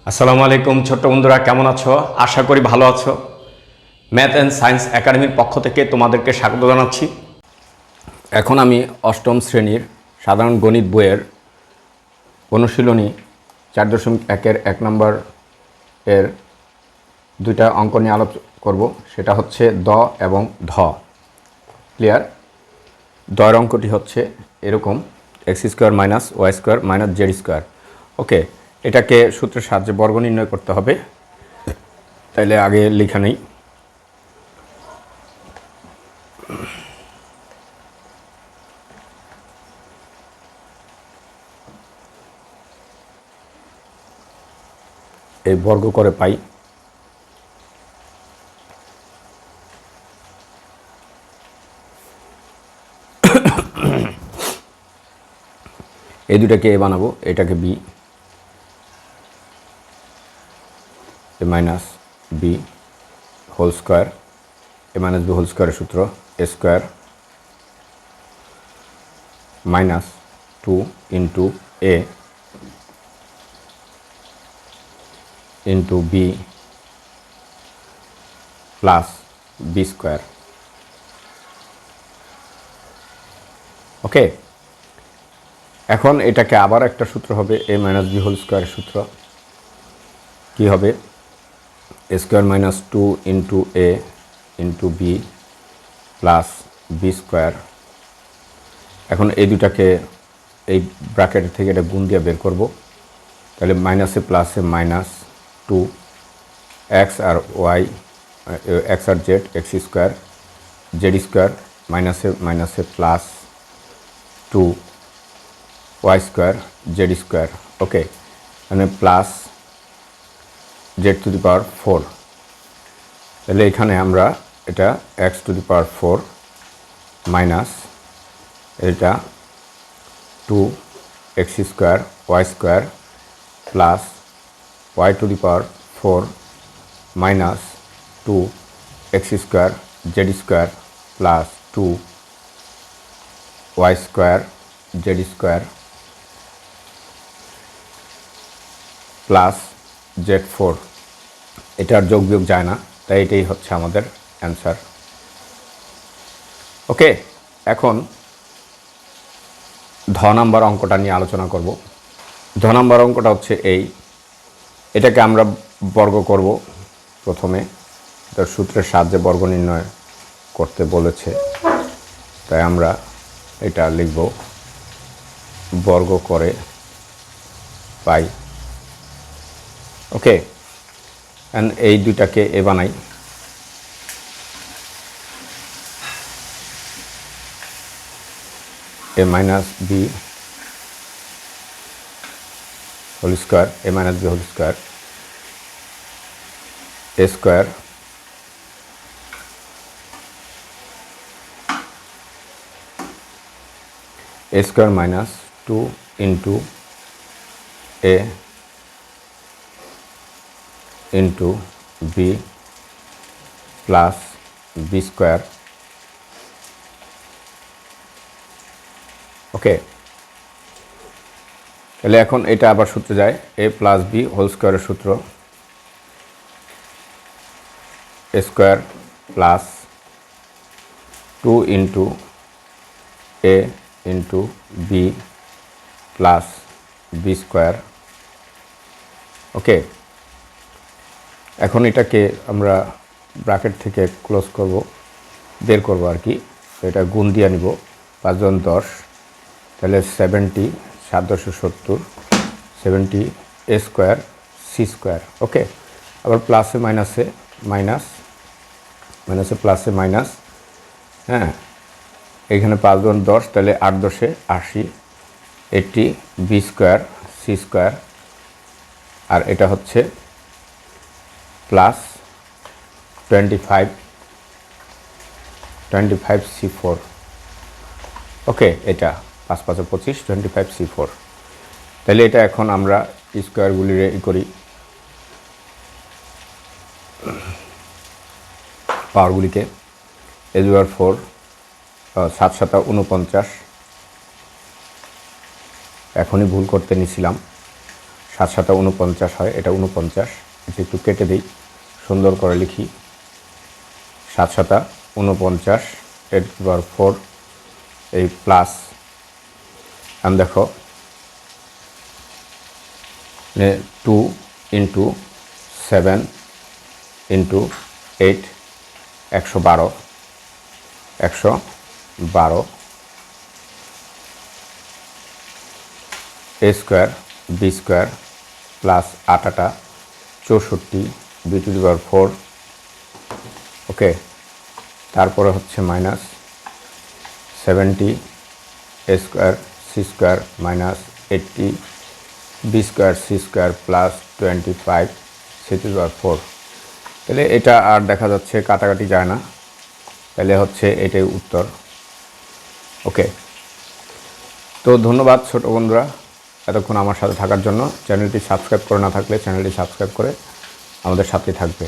আসসালামু আলাইকুম ছোট্ট বন্ধুরা, কেমন আছো? আশা করি ভালো আছো। ম্যাথ অ্যান্ড সায়েন্স একাডেমির পক্ষ থেকে তোমাদেরকে স্বাগত জানাচ্ছি। এখন আমি অষ্টম শ্রেণীর সাধারণ গণিত বইয়ের অনুশীলনী 4.1-এর 1 নম্বর এর দুইটা অঙ্ক নিয়ে আলোচনা করব। সেটা হচ্ছে দ এবং ধ। ক্লিয়ার? দয়ের অঙ্কটি হচ্ছে এরকম, x² - y² - z²। ওকে, এটাকে সূত্রের সাহায্যে বর্গ নির্ণয় করতে হবে। তাইলে আগে লেখা নেই। এই বর্গ করে পাই এই দুটাকে এ বানাবো, এটাকে B, A minus B whole square, A minus B whole স্কোয়ারের সূত্র A square minus 2 into A into B plus B square. Okay, এখন এটাকে আবার একটা সূত্র হবে, এ মাইনাস বি হোল স্কোয়ারের সূত্র কি হবে? A square minus 2 into A into B plus B square. এখন এই দুটাকে এই ব্র্যাকেট থেকে এটা গুণ দিয়ে বের করব। তাহলে মাইনাসে প্লাসে মাইনাস 2 এক্স আর ওয়াই, এক্স আর Z, X square Z square মাইনাসে মাইনাসে plus 2 Y square Z square. Okay, মানে plus Z to the power 4। তাহলে এখানে আমরা এটা X to the power 4 minus এটা 2 X square Y square plus Y to the power 4 minus 2 X square Z square plus 2 Y square Z square plus Z 4। এটার যোগ বিয়োগ যায় না, তাই এটাই হচ্ছে আমাদের অ্যান্সার। ওকে, এখন ধ নাম্বার অঙ্কটা নিয়ে আলোচনা করব। ধ নাম্বার অঙ্কটা হচ্ছে এটাকে আমরা বর্গ করব। প্রথমে তার সূত্রের সাহায্যে বর্গ নির্ণয় করতে বলেছে, তাই আমরা এটা লিখব, বর্গ করে পাই। ওকে, অ্যান্ড এই দুইটাকে এ বানাই। A minus B whole square, A minus B whole square, A square A square minus 2 into A into B plus B square. Okay, তাহলে এখন এটা আবার সূত্রে যায়, এ প্লাস বি হোল স্কোয়ারের সূত্র A square plus 2 into A into B plus B square. Okay, এখন এটাকে আমরা ব্র্যাকেট থেকে ক্লোজ করব, বের করব আর কি। এটা গুণ দিয়ে নিব, 5 × 10, তাহলে 70, 7 × 70, 70 এ স্কোয়ার সি স্কোয়ার। ওকে, আবার প্লাসে মাইনাসে মাইনাস, মাইনাসে প্লাসে মাইনাস। হ্যাঁ, এখানে 5 × 10, তাহলে 8 × 10 80, 80 বি স্কোয়ার সি স্কোয়ার। আর এটা হচ্ছে প্লাস 25 C4। ওকে, এটা 5 × 5 = 25, 25 C4। তাহলে এটা এখন আমরা স্কোয়ারগুলি করি, পাওয়ারগুলিকে। এ জোয়ার 4, 7 × 7 = 49। এখনই ভুল করতে নিছিলাম, 7 7 49 হয়, এটা 49। এটা একটু কেটে দিই, সুন্দর করে লিখি। 7 7 49 8^4 এই প্লাস, আমি দেখো 2 into 7 into 8 112 a square b square plus 8 8 64 b^4। ওকে, তারপরে হচ্ছে minus 70 a square c square minus 80 b square c square plus 25 c^4। তাহলে এটা আর দেখা যাচ্ছে কাটাকাটি যায় না, তাহলে হচ্ছে এটাই উত্তর। ওকে, তো ধন্যবাদ ছোট বন্ধুরা এতক্ষণ আমার সাথে থাকার জন্য। চ্যানেলটি সাবস্ক্রাইব করে না থাকলে চ্যানেলটি সাবস্ক্রাইব করে আমাদের সাথে থাকবে।